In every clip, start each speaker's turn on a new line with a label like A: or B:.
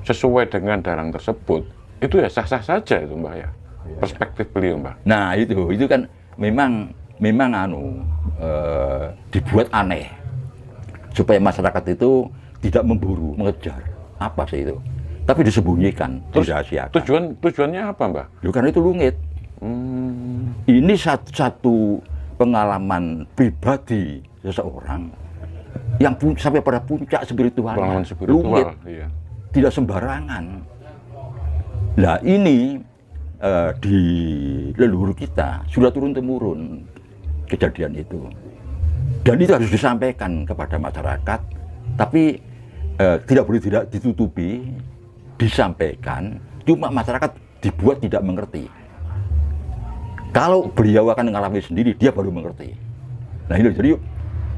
A: Sesuai dengan dalang tersebut, itu ya sah-sah saja itu Mbak ya, perspektif beliau Mbak.
B: Nah itu kan memang dibuat aneh supaya masyarakat itu tidak memburu, mengejar apa sih itu, tapi disembunyikan, dirahasiakan.
A: Tujuannya apa Mbak?
B: Loh, karena itu rumit. Ini satu pengalaman pribadi seseorang yang sampai pada puncak spiritualnya, rumit,
A: iya.
B: Tidak sembarangan. Nah ini di leluhur kita sudah turun-temurun kejadian itu, dan itu harus disampaikan kepada masyarakat, tapi tidak boleh tidak ditutupi, disampaikan. Cuma masyarakat dibuat tidak mengerti. Kalau beliau akan mengalami sendiri, dia baru mengerti. Nah ini jadi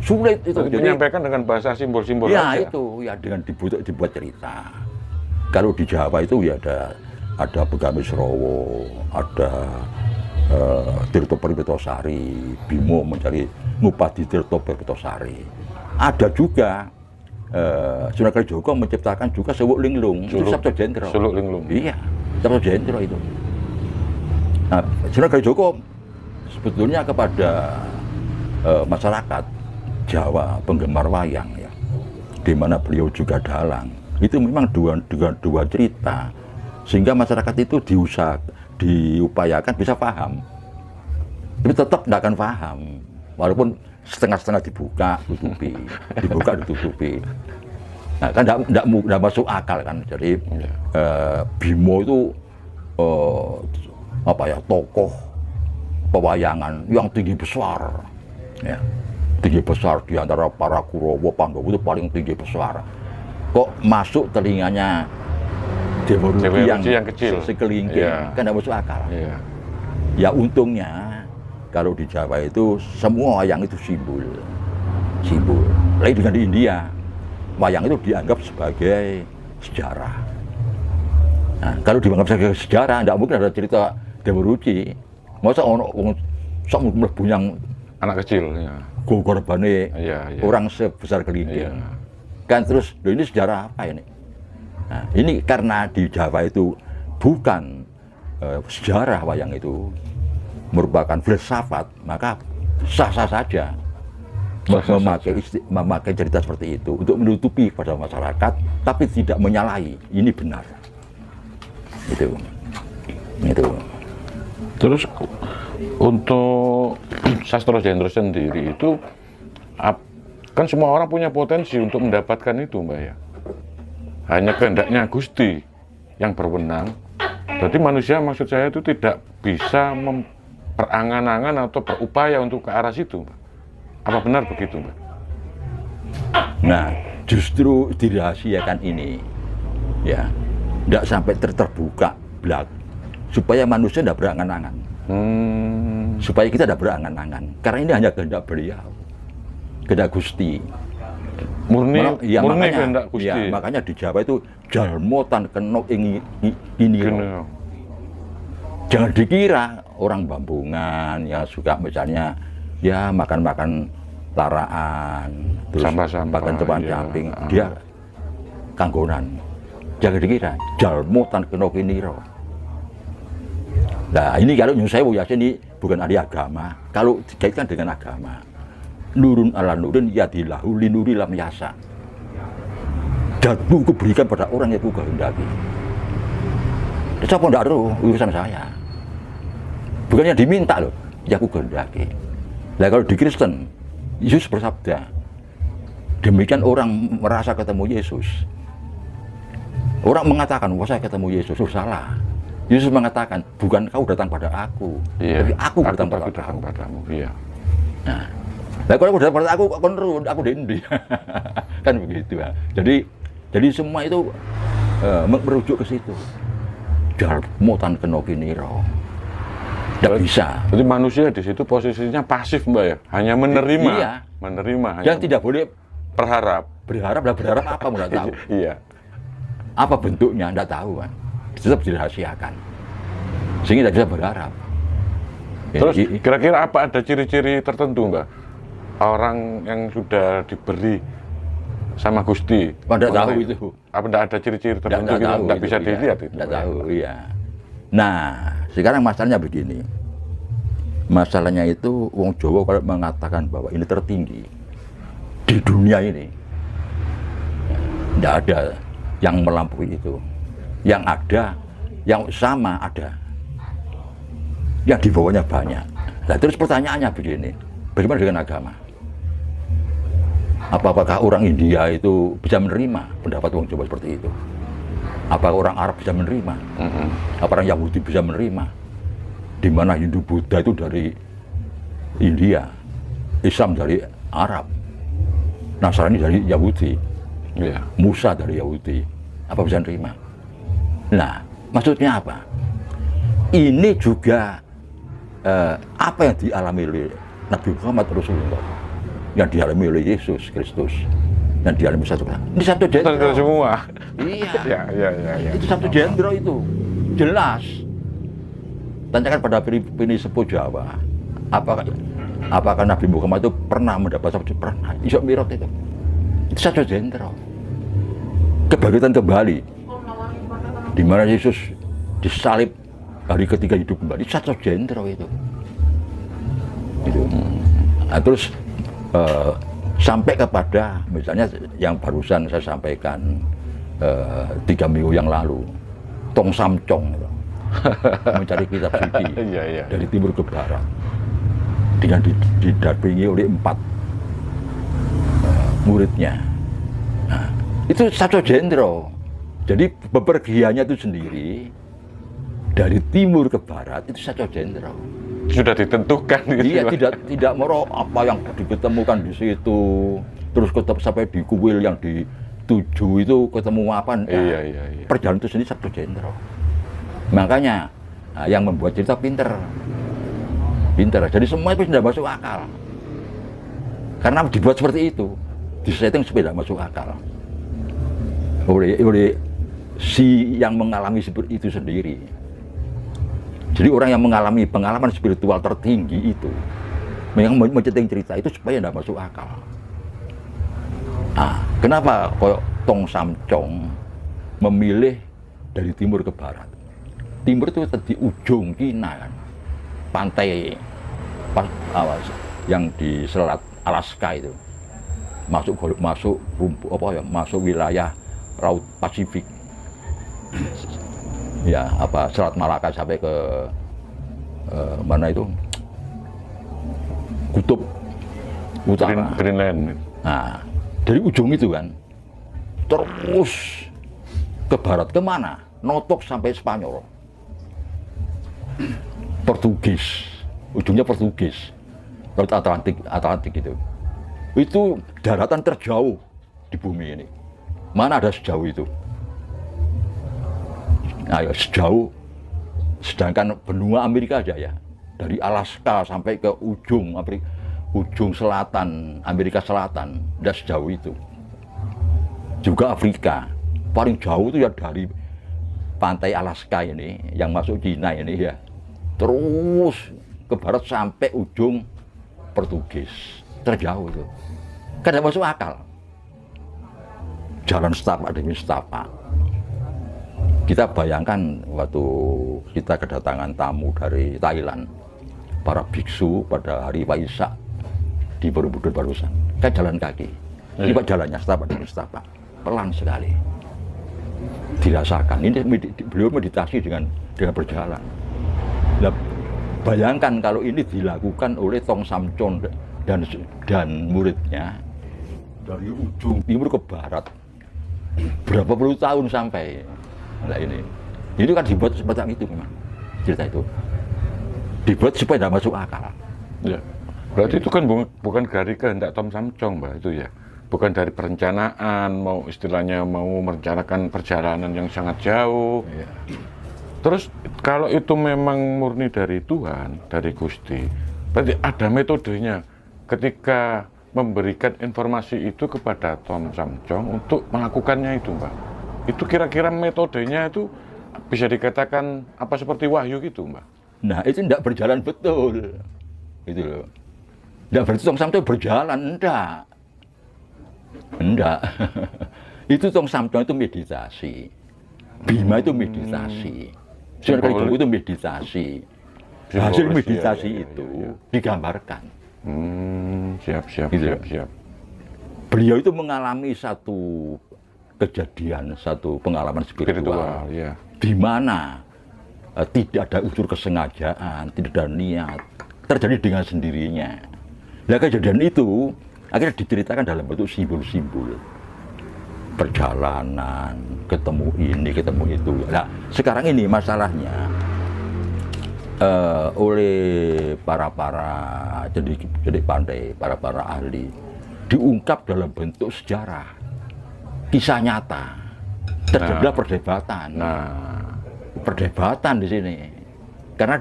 B: sulit itu.
A: Jadi, menyampaikan dengan bahasa simbol-simbol
B: ya
A: aja.
B: itu ya dengan dibuat cerita. Kalau di Jawa itu ya ada Begamis Rowo, ada Tirto Perwitosari, Bimo mencari Ngupadi Tirto Perwitosari. Ada juga Sunan Kalijaga menciptakan juga Sewuk Linglung, itu Sabto Jendro.
A: Suluk Linglung.
B: Iya, Sabto Jendro itu. Nah, Sunan Kalijaga sebetulnya kepada masyarakat Jawa penggemar wayang ya, di mana beliau juga dalang. Itu memang dua cerita, sehingga masyarakat itu diupayakan bisa paham. Tapi tetap tidak akan paham, walaupun setengah-setengah dibuka, ditutupi. Nah, kan tidak masuk akal kan. Jadi Bimo itu tokoh pewayangan yang tinggi besar, ya. Tinggi besar di antara para Kurawa Pandhawa itu paling tinggi besar. Kok masuk telinganya Dewa Ruci yang kecil sekelingking, kan tidak masuk akal. Ya untungnya kalau di Jawa itu semua wayang itu simbol. Lain dengan di India, wayang itu dianggap sebagai sejarah. Nah, kalau dianggap sebagai sejarah, tidak mungkin ada cerita Dewa Ruci. Masa orang sok mlebu yang
A: anak kecil, ya.
B: Gorbane orang sebesar kelingking. Kan terus, ini sejarah apa ini? Nah, ini karena di Jawa itu bukan sejarah wayang itu, merupakan filsafat, maka sah-sah saja memakai cerita seperti itu untuk menutupi pada masyarakat, tapi tidak menyalahi. Ini benar. Itu.
A: Terus untuk Sastro Jendro sendiri itu kan semua orang punya potensi untuk mendapatkan itu Mbak ya. Hanya kehendaknya Gusti yang berwenang. Jadi manusia maksud saya itu tidak bisa berangan-angan atau berupaya untuk ke arah situ Mbak. Apa benar begitu Mbak?
B: Nah justru dirahasiakan ini ya, tidak sampai terbuka belak, supaya manusia tidak berangan-angan. Supaya kita tidak berangan-angan, karena ini hanya kehendak beliau, kehendak Gusti.
A: Murni kehendak Gusti.
B: Ya, makanya di Jawa itu jalmo tan kena ini. Jangan dikira orang Bambungan yang suka misalnya ya makan laraan, terus makan teman camping, dia kanggonan. Jangan dikira jalmo tan kena kiniro. Nah ini kalau Nyun Sewu Yasin ini bukan ahli agama. Kalau dikaitkan dengan agama, nurun ala nurin yadilahu linuri lam yasa. Dadu kuberikan pada orang yang ku kehendaki. Siapa tidak tahu urusan saya. Bukannya diminta loh, ya ku kehendaki. Nah kalau di Kristen, Yesus bersabda, demikian orang merasa ketemu Yesus. Orang mengatakan, wah saya ketemu Yesus, salah. Yesus mengatakan, bukan kau datang pada aku, tapi aku datang
A: padamu. Iya.
B: Nah, kalau aku datang pada aku dendi. Kan begitu ya. Jadi semua itu merujuk ke situ. Jalmo tan kena kiniro. Tidak bisa.
A: Jadi manusia di situ posisinya pasif Mbak ya, hanya menerima.
B: Iya.
A: Menerima.
B: Yang tidak boleh
A: berharap.
B: Berharap apa nggak tahu.
A: Iya.
B: Apa bentuknya nggak tahu kan. Tetap dirahasiakan, sehingga tidak bisa berharap.
A: Terus kira-kira apa ada ciri-ciri tertentu, Mbak? Orang yang sudah diberi sama Gusti.
B: Pada tahu itu.
A: Apa enggak ada ciri-ciri tertentu gitu? Enggak bisa dilihat itu.
B: Enggak tahu, iya. Nah, sekarang masalahnya begini. Masalahnya itu wong Jawa kalau mengatakan bahwa ini tertinggi di dunia ini, enggak ada yang melampaui itu. Yang ada, yang sama ada. Yang di bawahnya banyak. Nah, terus pertanyaannya begini, bagaimana dengan agama? Apakah orang India itu bisa menerima pendapat orang Jawa seperti itu? Apakah orang Arab bisa menerima? Apa orang Yahudi bisa menerima? Di mana Hindu Buddha itu dari India, Islam dari Arab, Nasrani dari Yahudi, Musa dari Yahudi. Apa bisa menerima? Nah, maksudnya apa? Ini juga apa yang dialami oleh Nabi Muhammad Rasulullah, yang dialami oleh Yesus Kristus, yang dialami satu ini satu jenderal
A: semua.
B: Iya.
A: Ya.
B: Itu satu jenderal itu jelas. Tanyakan pada Pini Sepuh Jawa, apakah Nabi Muhammad itu pernah mendapat sabda? Pernah. Isra Mi'raj itu satu jenderal. Kebangkitan kembali, di mana Yesus disalib hari ketiga hidup kembali, satu jenderal itu. Nah, terus sampai kepada misalnya yang barusan saya sampaikan 3 minggu yang lalu, Tong Samcong mencari kitab suci dari timur ke barat dengan didampingi oleh 4 muridnya. Nah, itu satu jenderal. Jadi bepergiannya itu sendiri dari timur ke barat itu satu jenderal.
A: Sudah ditentukan gitu.
B: Iya, tidak moro apa yang diketemukan di situ, terus sampai di kuil yang di 7 itu ketemu apa.
A: Iya.
B: Perjalanan itu sendiri satu jenderal. Makanya yang membuat cerita pinter. Jadi semua itu tidak masuk akal. Karena dibuat seperti itu, disetting supaya tidak masuk akal oleh si yang mengalami seperti itu sendiri. Jadi orang yang mengalami pengalaman spiritual tertinggi itu yang menceting cerita itu supaya tidak masuk akal. Nah, kenapa kok Tong Samcong memilih dari timur ke barat? Timur itu di ujung Cina kan, pantai yang di selat Alaska itu, masuk wilayah Laut Pasifik. Ya, Selat Malaka sampai ke mana itu? Kutub Utara.
A: Greenland.
B: Nah, dari ujung itu kan, terus ke barat kemana? Notok sampai Spanyol. Portugis, ujungnya Portugis. Laut Atlantik itu. Itu daratan terjauh di bumi ini. Mana ada sejauh itu? Nah, ya, sejauh, sedangkan benua Amerika aja ya, dari Alaska sampai ke ujung selatan Amerika Selatan, tidak sejauh itu. Juga Afrika, paling jauh itu ya dari pantai Alaska ini, yang masuk Cina ini ya, terus ke barat sampai ujung Portugis, terjauh itu. Kan tidak masuk akal. Jalan setapak demi setapak. Kita bayangkan waktu kita kedatangan tamu dari Thailand, para biksu pada hari Waisak di Borobudur barusan, kan jalan kaki. Ini jalannya setapak demi setapak, pelan sekali. Dirasakan. Ini beliau meditasi dengan berjalan. Nah, bayangkan kalau ini dilakukan oleh Tong Samcong dan muridnya dari ujung timur ke barat, berapa puluh tahun sampai. Nah, ini kan dibuat seperti itu memang, cerita itu dibuat supaya tidak masuk akal.
A: Ya. Berarti itu kan bukan dari kehendak Tong Samcong, Mbak, itu ya, bukan dari perencanaan, mau istilahnya mau merencanakan perjalanan yang sangat jauh.
B: Ya.
A: Terus kalau itu memang murni dari Tuhan, dari Gusti, berarti ada metodenya ketika memberikan informasi itu kepada Tong Samcong untuk melakukannya itu, Mbak. Itu kira-kira metodenya itu bisa dikatakan apa seperti wahyu gitu, Mbak?
B: Nah, itu tidak berjalan betul. Gitu loh. Tidak berarti tong samto berjalan, enggak. Enggak. Itu tong samto itu meditasi. Bima itu meditasi. Sunan Kalijogo itu meditasi. Hasil meditasi itu digambarkan.
A: Siap.
B: Beliau itu mengalami satu kejadian, satu pengalaman spiritual,
A: ya.
B: di mana tidak ada unsur kesengajaan, tidak ada niat, terjadi dengan sendirinya. Nah, kejadian itu akhirnya diceritakan dalam bentuk simbol-simbol. Perjalanan, ketemu ini, ketemu itu. Nah, sekarang ini masalahnya oleh para jadi pandai, para ahli diungkap dalam bentuk sejarah, kisah nyata. Terjadilah perdebatan. Perdebatan di sini karena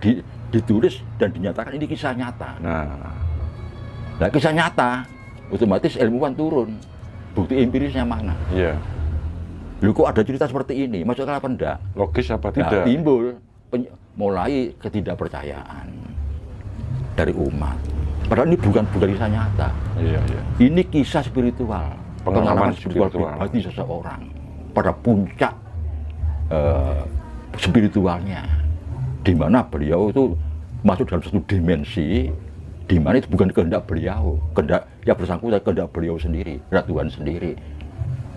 B: ditulis dan dinyatakan ini kisah nyata. Nah, kisah nyata otomatis ilmuwan turun. Bukti empirisnya mana?
A: Iya.
B: Lu kok ada cerita seperti ini? Masuk akal apa enggak?
A: Logis apa
B: Nah,
A: tidak?
B: timbul mulai ketidakpercayaan dari umat. Padahal ini bukan kisah nyata.
A: Iya.
B: Ini kisah spiritual,
A: Pengalaman
B: spiritual pribadi seseorang pada puncak spiritualnya, di mana beliau itu masuk dalam satu dimensi di mana itu bukan kehendak beliau, kehendak yang bersangkutan kehendak beliau sendiri, kehendak Tuhan sendiri.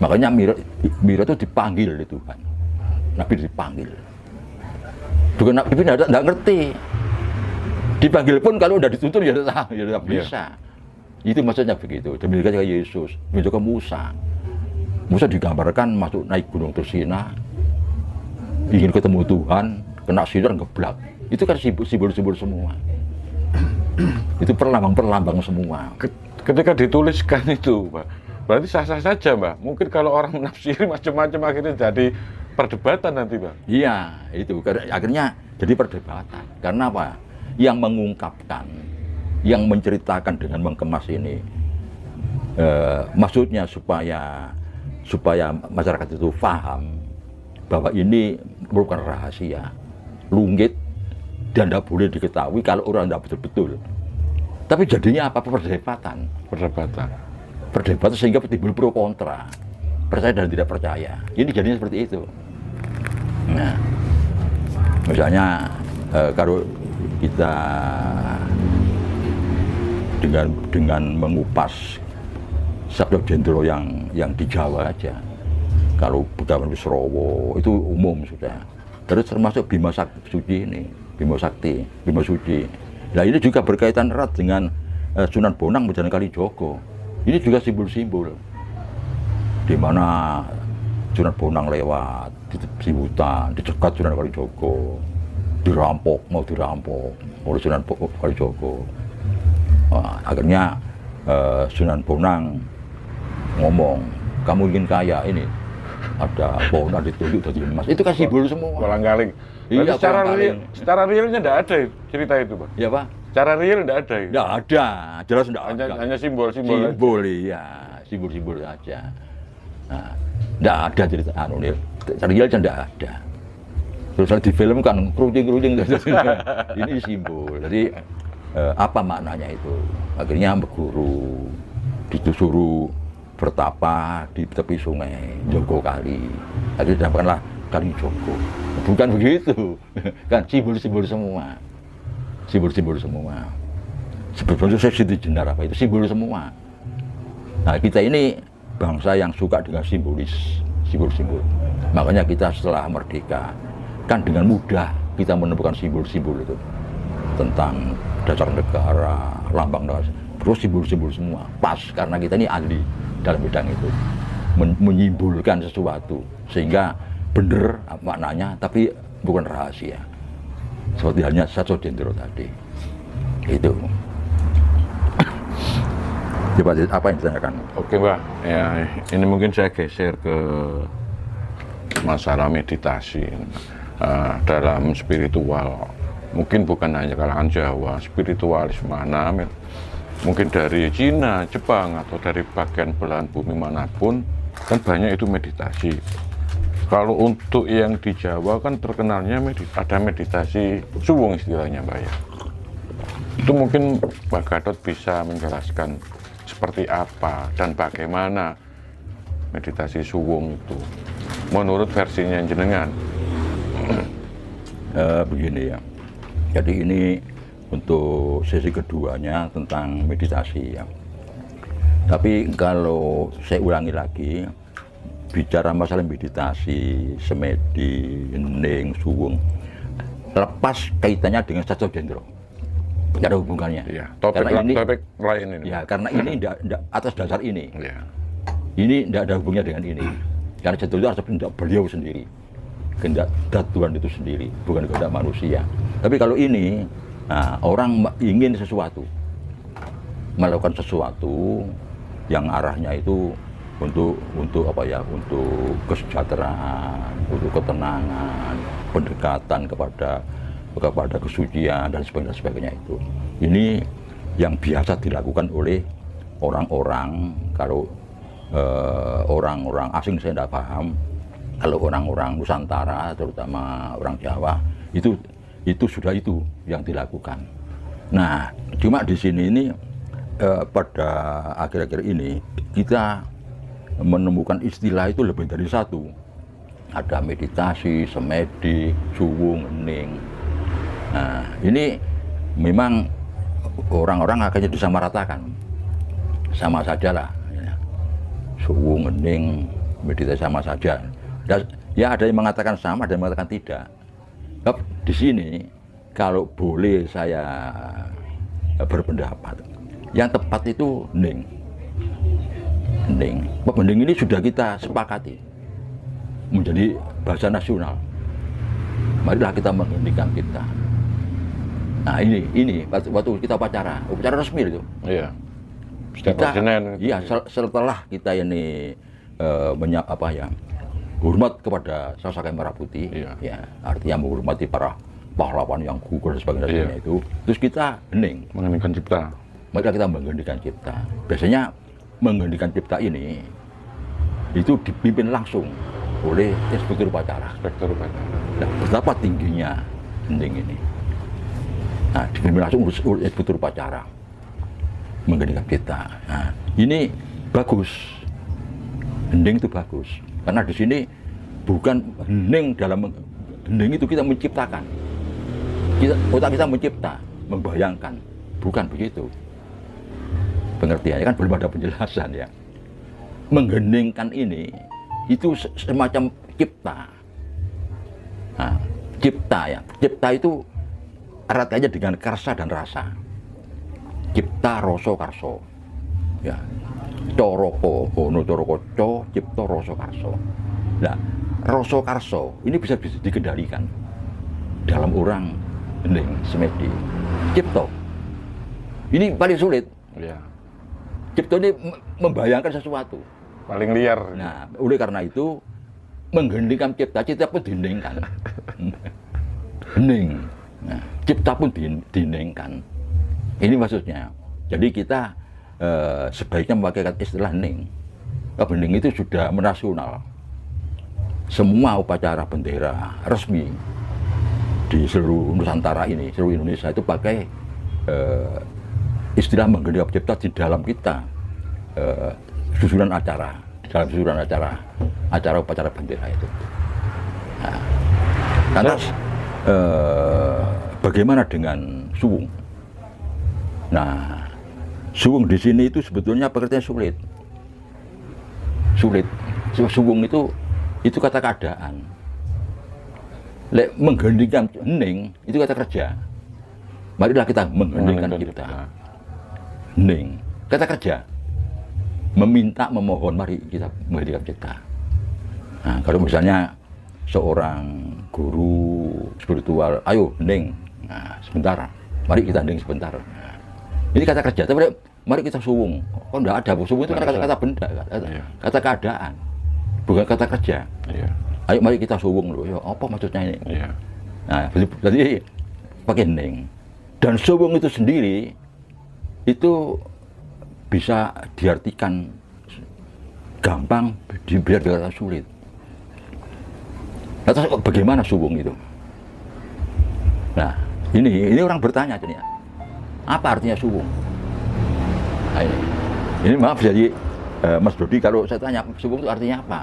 B: Makanya Mira itu dipanggil oleh Tuhan. Nabi dipanggil. Bukan Nabi tidak ngerti. Dipanggil pun kalau udah dituntut ya tidak bisa. Itu maksudnya begitu. Demikian juga Yesus, demikian juga Musa. Musa digambarkan masuk naik gunung Tursina, ingin ketemu Tuhan, kena sinar ngeblak. Itu kan simbol-simbol semua. Itu perlambang semua.
A: Ketika dituliskan itu, Pak, berarti sah-sah saja, Mbak. Mungkin kalau orang menafsiri macam-macam akhirnya jadi perdebatan nanti, Pak.
B: Iya, itu akhirnya jadi perdebatan. Karena apa? Yang mengungkapkan, yang menceritakan dengan mengemas ini, maksudnya supaya masyarakat itu paham bahwa ini merupakan rahasia, lunggit, dan tidak boleh diketahui kalau orang tidak betul-betul. Tapi jadinya apa? Perdebatan sehingga timbul pro kontra, percaya dan tidak percaya. Ini jadinya seperti itu. Nah, misalnya kalau kita dengan mengupas Sabda Jendro yang di Jawa aja, kalau Begawan Wisrowo itu umum sudah. Terus termasuk Bima Suci ini. Bima Sakti, Bima Suci. Nah, ini juga berkaitan erat dengan Sunan Bonang Sunan Kalijogo. Ini juga simbol-simbol di mana Sunan Bonang lewat di hutan, dicegat Sunan Kalijogo, mau dirampok oleh Sunan Kalijogo. Nah, akhirnya Sunan Bonang ngomong, kamu ingin kaya ini, ada bonar ditunjuk jadi emas. Itu kan simbol semua.
A: Kolang-kaling.
B: Iya,
A: secara realnya tidak ada cerita itu, Pak.
B: Ya, Pak.
A: Secara real tidak ada.
B: Tidak ada, jelas tidak ada.
A: Hanya simbol-simbol.
B: Simbol, iya, simbol-simbol saja. Nah, tidak ada cerita secara realnya tidak ada. Terus di film kan kerucing. Ini simbol. Jadi apa maknanya itu? Akhirnya berguru, disuruh bertapa di tepi sungai Jogo Kali. Akhirnya dapatkanlah Kali Jogo. Bukan begitu, kan simbol-simbol semua. Simbol-simbol semua. Sebetulnya Siti Jenar apa itu simbol semua. Nah, kita ini bangsa yang suka dengan simbol-simbol. Makanya kita setelah merdeka kan dengan mudah kita menemukan simbol-simbol itu tentang dasar negara, lambang negara, terus simbol-simbol semua. Pas karena kita ini ahli dalam bidang itu, menyimbolkan sesuatu sehingga benar maknanya, tapi bukan rahasia. Seperti halnya Satso Jendro tadi. Itu. Coba apa yang ditanyakan?
A: Oke, Mbak. Ya, ini mungkin saya geser ke masalah meditasi dalam spiritual. Mungkin bukan hanya kalangan Jawa, spiritualis mana, mungkin dari Cina, Jepang, atau dari bagian belahan bumi manapun, kan banyak itu meditasi. Kalau untuk yang di Jawa kan terkenalnya ada meditasi suwung istilahnya Mbak ya. Itu mungkin Mbak Gatot bisa menjelaskan seperti apa dan bagaimana meditasi suwung itu menurut versinya jenengan.
B: Begini ya, jadi ini untuk sesi keduanya tentang meditasi ya. Tapi kalau saya ulangi lagi, bicara masalah meditasi, semedi, hening, suwung, lepas kaitannya dengan Satya Jendro, tidak ada hubungannya.
A: Ya, topik lain ini.
B: Ya, karena ini tidak atas dasar ini.
A: Ya.
B: Ini tidak ada hubungannya dengan ini. Karena Jendro itu harus kehendak beliau sendiri, kehendak Tuhan itu sendiri, bukan kehendak manusia. Tapi kalau ini, nah, orang ingin sesuatu, melakukan sesuatu yang arahnya itu untuk apa ya, untuk kesejahteraan, untuk ketenangan, pendekatan kepada kesucian dan sebagainya itu. Ini yang biasa dilakukan oleh orang-orang, kalau orang-orang asing saya tidak paham. Kalau orang-orang Nusantara, terutama orang Jawa, itu sudah itu yang dilakukan. Nah, cuma di sini ini pada akhir-akhir ini kita menemukan istilah itu lebih dari satu. Ada meditasi, semedi, suwung, hening. Nah, ini memang orang-orang akhirnya disamaratakan. Sama saja lah. Ya. Suwung, hening, meditasi sama saja. Dan, ya ada yang mengatakan sama, ada yang mengatakan tidak. Di sini, kalau boleh saya berpendapat, yang tepat itu hening. Hening ini sudah kita sepakati menjadi bahasa nasional. Marilah kita mengheningkan kita. Nah ini waktu kita upacara resmi itu.
A: Iya.
B: Kita, iya, setelah kita ini hormat kepada Sasaka Merah Putih,
A: iya.
B: Ya, artinya menghormati para pahlawan yang gugur dan sebagainya, iya. Itu. Terus kita hening,
A: mengheningkan cipta.
B: Maka kita mengheningkan cipta. Biasanya mengheningkan cipta ini itu dipimpin langsung oleh inspektur upacara. Nah, betapa tingginya hening ini. Nah, dipimpin langsung oleh inspektur upacara mengheningkan cipta. Nah, ini bagus. Hening itu bagus. Karena di sini bukan hening hening itu kita menciptakan. Otak kita mencipta, membayangkan. Bukan begitu. Pengertiannya kan belum ada penjelasan ya. Mengheningkan ini itu semacam cipta. Nah, cipta ya. Cipta itu artinya dengan karsa dan rasa. Cipta rasa karso. Ya. Coroko, hono coroko co, cipta rasa karso. Nah, rasa karso ini bisa dikendalikan dalam orang hening, semedi. Cipta ini paling sulit.
A: Ya.
B: Cipta ini membayangkan sesuatu.
A: Paling liar.
B: Nah, oleh karena itu mengheningkan cipta pun diheningkan. Hening. Nah, cipta pun diheningkan. Ini maksudnya. Jadi kita sebaiknya memakai istilah hening. Hening itu sudah menasional. Semua upacara bendera resmi di seluruh Nusantara ini, seluruh Indonesia itu pakai istilah mengheningkan cipta di dalam kita susunan acara, dalam susunan acara upacara bendera itu. Nah, lantas bagaimana dengan suwung? Nah, suwung di sini itu sebetulnya pengertiannya sulit. Suwung itu kata keadaan. Lek mengheningkan hening itu kata kerja. Marilah kita mengheningkan cipta. Hening, kata kerja. Meminta, memohon, mari kita mengheningkan cipta. Nah, kalau misalnya seorang guru spiritual, ayo hening. Nah, sebentar. Mari kita hening sebentar. Nah, ini kata kerja, tapi mari kita suwung. Kok enggak ada? Suwung itu kata benda, kata keadaan. Bukan kata kerja.
A: Iya.
B: Ayo mari kita suwung loh. Ya, apa maksudnya ini?
A: Iya.
B: Nah, jadi pakai hening. Dan suwung itu sendiri itu bisa diartikan gampang, biar dikatakan sulit. Nah, terus bagaimana suwung itu? Nah, ini orang bertanya jadi apa artinya suwung? Nah, ini maaf jadi Mas Dodi kalau saya tanya suwung itu artinya apa?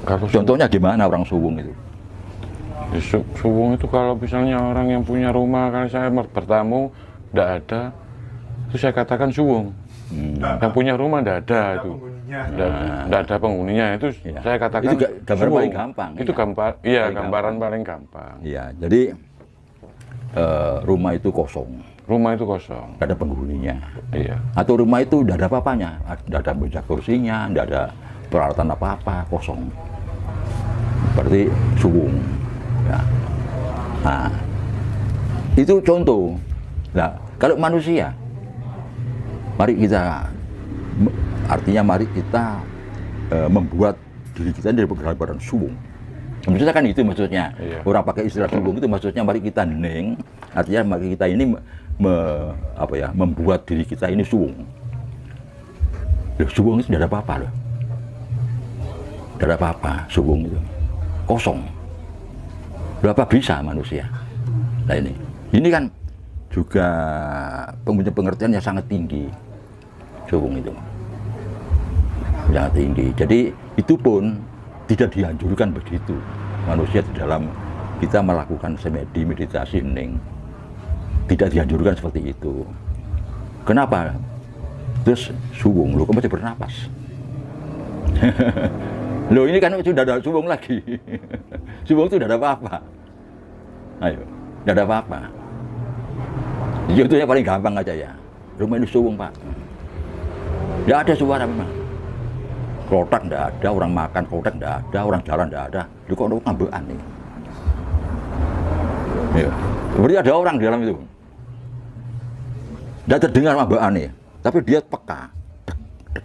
A: Kalau
B: Contohnya gimana orang suwung itu?
A: suwung itu kalau misalnya orang yang punya rumah, kalau saya bertamu tidak ada, itu saya katakan suwung. Yang punya rumah tidak ada itu, tidak ada penghuninya itu
B: Ya.
A: saya katakan
B: Itu gambar
A: suwung.
B: paling gampang.
A: Itu
B: Iya.
A: gambar, iya
B: Paling
A: gambaran paling gampang.
B: Iya, jadi rumah itu kosong,
A: Rumah itu kosong.
B: nggak ada penghuninya.
A: Iya.
B: Atau rumah itu tidak ada apa-apanya, tidak ada meja kursinya, tidak ada peralatan apa-apa, kosong. Berarti suwung. Ya. Nah, itu contoh. Nah, kalau manusia, mari kita, artinya mari kita membuat diri kita dari gambaran suwung. Maksudnya kan itu maksudnya.
A: Iya.
B: Orang pakai istilah suwung itu maksudnya mari kita ning, artinya mari kita ini membuat diri kita ini suwung. Loh, suwung itu tidak ada apa-apa loh. Tidak ada apa-apa, suwung itu kosong. Berapa bisa manusia? Nah ini kan juga pengertian yang sangat tinggi, suwung itu sangat tinggi. Jadi itu pun tidak dianjurkan begitu manusia di dalam kita melakukan semedi meditasi hening, tidak dianjurkan seperti itu. Kenapa? Terus suwung, lo kok masih bernapas? Loh ini kan sudah ada suwung lagi. Suwung itu tidak ada apa-apa. Ayo, tidak ada apa-apa. Contohnya paling gampang aja ya. Rumah ini suwung Pak. Tidak ada suara memang. Klotak tidak ada, orang makan klotak tidak ada, orang jalan tidak ada. Lu kok ngambekan nih? Ya. Berarti ada orang di dalam itu. Tidak terdengar ngambekan nih, tapi dia peka.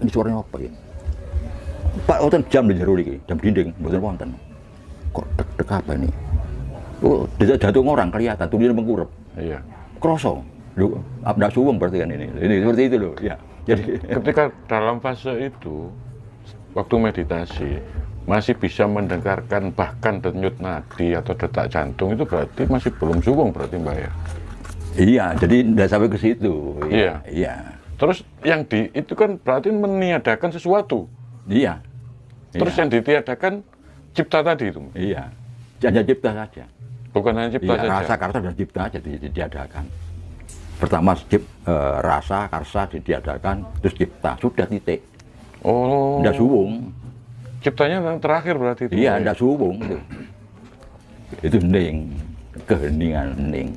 B: Ini suaranya apa ya? Pak, wonten jam di jero iki, jam dinding, mboten wonten. Kok dek apa ini? Oh, detak jantung orang kelihatan, tubuhnya mengkurep.
A: Iya.
B: Kroso. Lho, ndak suwung berarti kan ini. Ini seperti itu loh, ya. Jadi
A: Ketika dalam fase itu, waktu meditasi, masih bisa mendengarkan bahkan denyut nadi atau detak jantung, itu berarti masih belum suwung berarti Mbak ya?
B: iya, jadi ndak sampai ke situ.
A: Iya.
B: Iya.
A: Terus yang itu kan berarti meniadakan sesuatu.
B: Iya.
A: Terus
B: Iya.
A: yang ditiadakan cipta tadi itu,
B: Iya. Hanya cipta saja.
A: bukan hanya cipta
B: Iya,
A: saja.
B: rasa karsa dan cipta aja diadakan. Pertama rasa karsa diadakan, terus cipta, sudah titik.
A: Oh,
B: Ndak suwung.
A: ciptanya yang terakhir berarti itu.
B: Iya, ndak suwung itu. Itu hening, keheningan hening.